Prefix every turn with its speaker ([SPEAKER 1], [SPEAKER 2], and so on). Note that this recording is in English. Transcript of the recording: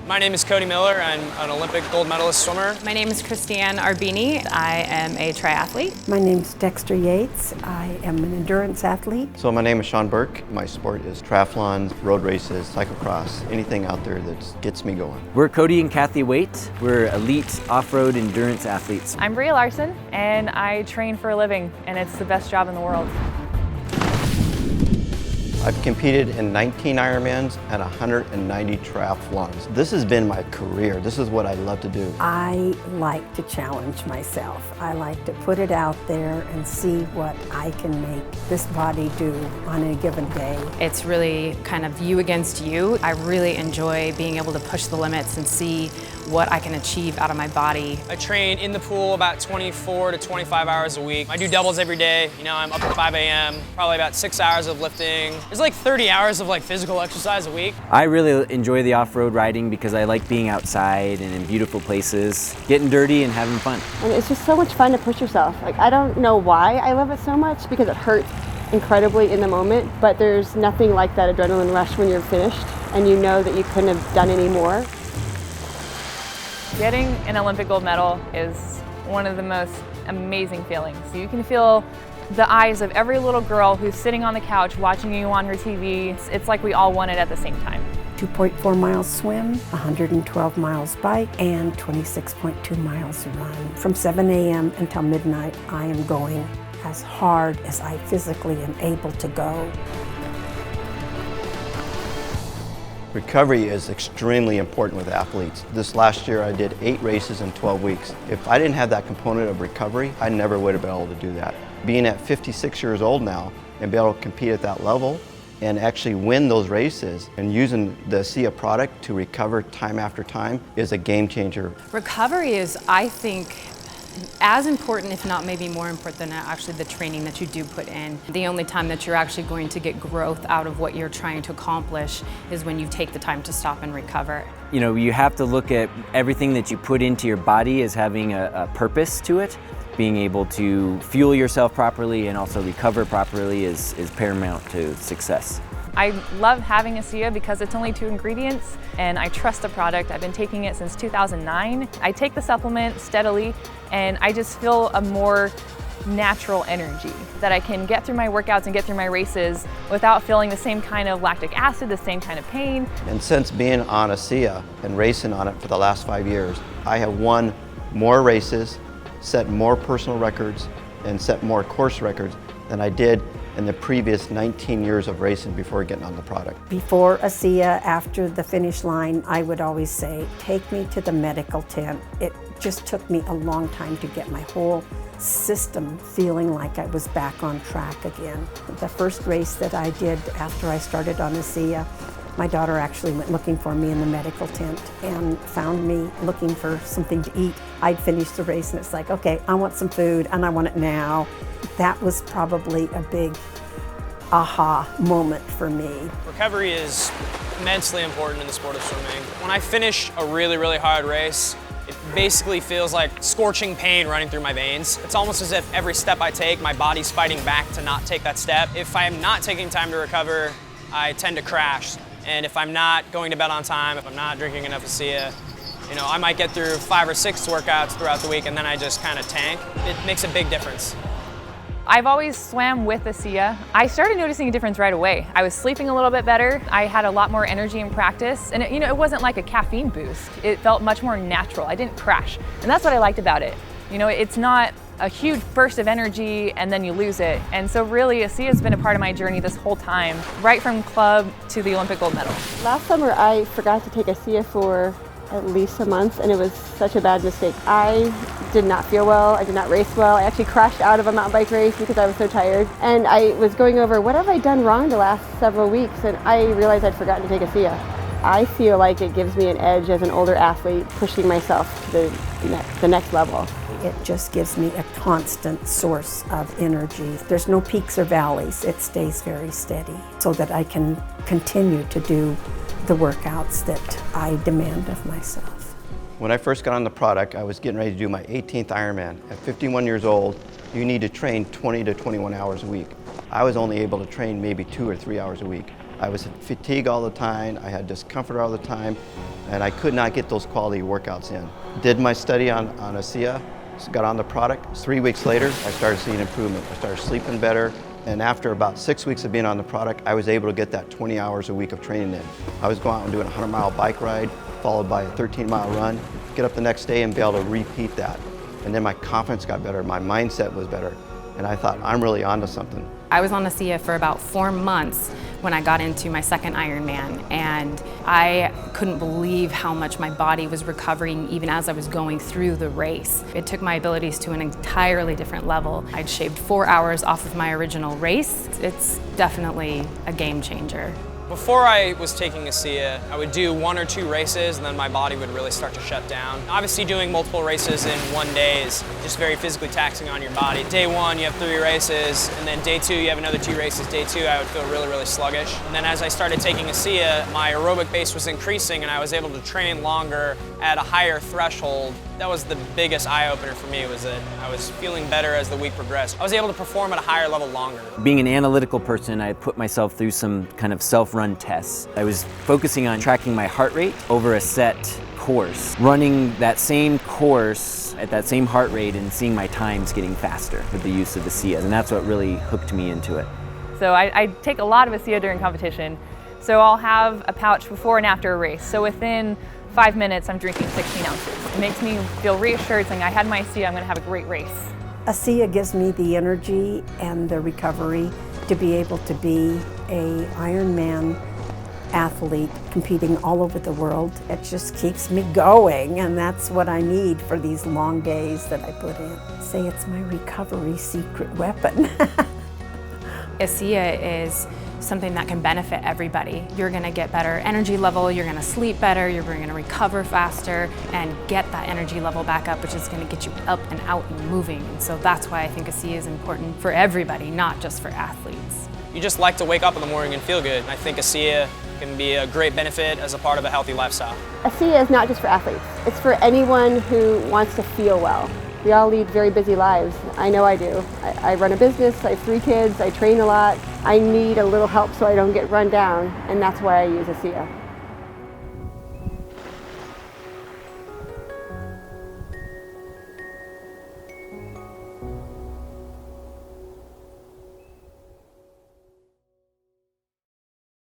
[SPEAKER 1] My name is Cody Miller. I'm an Olympic gold medalist swimmer.
[SPEAKER 2] My name is Christiane Arbini. I am a triathlete.
[SPEAKER 3] My name is Dexter Yates. I am an endurance athlete.
[SPEAKER 4] So my name is Sean Burke. My sport is triathlons, road races, cyclocross, anything out there that gets me going.
[SPEAKER 5] We're Cody and Kathy Waite. We're elite off-road endurance athletes.
[SPEAKER 6] I'm Bria Larson, and I train for a living, and it's the best job in the world.
[SPEAKER 4] I've competed in 19 Ironmans and 190 triathlons. This has been my career. This is what I love to do.
[SPEAKER 3] I like to challenge myself. I like to put it out there and see what I can make this body do on a given day.
[SPEAKER 2] It's really kind of you against you. I really enjoy being able to push the limits and see what I can achieve out of my body.
[SPEAKER 1] I train in the pool about 24 to 25 hours a week. I do doubles every day. You know, I'm up at 5 a.m., probably about 6 hours of lifting. There's like 30 hours of physical exercise a week.
[SPEAKER 5] I really enjoy the off-road riding because I like being outside and in beautiful places, getting dirty and having fun.
[SPEAKER 7] And it's just so much fun to push yourself. I don't know why I love it so much, because it hurts incredibly in the moment, but there's nothing like that adrenaline rush when you're finished and you know that you couldn't have done any more.
[SPEAKER 6] Getting an Olympic gold medal is one of the most amazing feelings. You can feel the eyes of every little girl who's sitting on the couch watching you on her TV. It's like we all won it at the same time.
[SPEAKER 3] 2.4 miles swim, 112 miles bike, and 26.2 miles run. From 7 a.m. until midnight, I am going as hard as I physically am able to go.
[SPEAKER 4] Recovery is extremely important with athletes. This last year I did 8 races in 12 weeks. If I didn't have that component of recovery, I never would have been able to do that. Being at 56 years old now and be able to compete at that level and actually win those races and using the ASEA product to recover time after time is a game changer.
[SPEAKER 2] Recovery is, I think, as important, if not maybe more important than actually the training that you do put in. The only time that you're actually going to get growth out of what you're trying to accomplish is when you take the time to stop and recover.
[SPEAKER 5] You know, you have to look at everything that you put into your body as having a purpose to it. Being able to fuel yourself properly and also recover properly is paramount to success.
[SPEAKER 6] I love having ASEA because it's only 2 ingredients, and I trust the product. I've been taking it since 2009. I take the supplement steadily, and I just feel a more natural energy that I can get through my workouts and get through my races without feeling the same kind of lactic acid, the same kind of pain.
[SPEAKER 4] And since being on ASEA and racing on it for the last 5 years, I have won more races, set more personal records, and set more course records than I did in the previous 19 years of racing before getting on the product.
[SPEAKER 3] Before ASEA, after the finish line, I would always say, take me to the medical tent. It just took me a long time to get my whole system feeling like I was back on track again. The first race that I did after I started on ASEA, my daughter actually went looking for me in the medical tent and found me looking for something to eat. I'd finished the race and it's like, okay, I want some food and I want it now. That was probably a big aha moment for me.
[SPEAKER 1] Recovery is immensely important in the sport of swimming. When I finish a really, really hard race, it basically feels like scorching pain running through my veins. It's almost as if every step I take, my body's fighting back to not take that step. If I am not taking time to recover, I tend to crash. And if I'm not going to bed on time, if I'm not drinking enough ASEA, you know, I might get through 5 or 6 workouts throughout the week and then I just kind of tank. It makes a big difference.
[SPEAKER 6] I've always swam with ASEA. I started noticing a difference right away. I was sleeping a little bit better. I had a lot more energy in practice. And it wasn't like a caffeine boost. It felt much more natural. I didn't crash. And that's what I liked about it. You know, it's not a huge burst of energy and then you lose it. And so really ASEA has been a part of my journey this whole time, right from club to the Olympic gold medal.
[SPEAKER 7] Last summer I forgot to take ASEA for at least a month, and it was such a bad mistake. I did not feel well, I did not race well. I actually crashed out of a mountain bike race because I was so tired. And I was going over, what have I done wrong the last several weeks? And I realized I'd forgotten to take ASEA. I feel like it gives me an edge as an older athlete, pushing myself to the next level.
[SPEAKER 3] It just gives me a constant source of energy. There's no peaks or valleys. It stays very steady so that I can continue to do the workouts that I demand of myself.
[SPEAKER 4] When I first got on the product, I was getting ready to do my 18th Ironman. At 51 years old, you need to train 20 to 21 hours a week. I was only able to train maybe 2 or 3 hours a week. I was fatigued all the time, I had discomfort all the time, and I could not get those quality workouts in. Did my study on ASEA, got on the product. 3 weeks later, I started seeing improvement. I started sleeping better, and after about 6 weeks of being on the product, I was able to get that 20 hours a week of training in. I was going out and doing a 100-mile bike ride, followed by a 13-mile run, get up the next day and be able to repeat that. And then my confidence got better, my mindset was better, and I thought, I'm really onto something.
[SPEAKER 2] I was on ASEA for about 4 months when I got into my second Ironman, and I couldn't believe how much my body was recovering even as I was going through the race. It took my abilities to an entirely different level. I'd shaved 4 hours off of my original race. It's definitely a game changer.
[SPEAKER 1] Before I was taking ASEA, I would do 1 or 2 races and then my body would really start to shut down. Obviously doing multiple races in one day is just very physically taxing on your body. Day 1 you have 3 races, and then day 2 you have another 2 races. Day 2 I would feel really, really sluggish. And then as I started taking ASEA, my aerobic base was increasing and I was able to train longer at a higher threshold. That was the biggest eye-opener for me, was that I was feeling better as the week progressed. I was able to perform at a higher level longer.
[SPEAKER 5] Being an analytical person, I put myself through some kind of self-run tests. I was focusing on tracking my heart rate over a set course, running that same course at that same heart rate and seeing my times getting faster with the use of ASEA, and that's what really hooked me into it.
[SPEAKER 6] So I take a lot of ASEA during competition. So I'll have a pouch before and after a race. So within 5 minutes, I'm drinking 16 ounces. It makes me feel reassured, saying I had my ASEA, I'm gonna have a great race.
[SPEAKER 3] ASEA gives me the energy and the recovery to be able to be an Ironman athlete competing all over the world. It just keeps me going, and that's what I need for these long days that I put in. Say it's my recovery secret weapon.
[SPEAKER 2] ASEA is something that can benefit everybody. You're gonna get better energy level, you're gonna sleep better, you're gonna recover faster and get that energy level back up, which is gonna get you up and out and moving. And so that's why I think ASEA is important for everybody, not just for athletes.
[SPEAKER 1] You just like to wake up in the morning and feel good. I think ASEA can be a great benefit as a part of a healthy lifestyle.
[SPEAKER 7] ASEA is not just for athletes. It's for anyone who wants to feel well. We all lead very busy lives. I know I do. I run a business, I have 3 kids, I train a lot. I need a little help so I don't get run down, and that's why I use ASEA.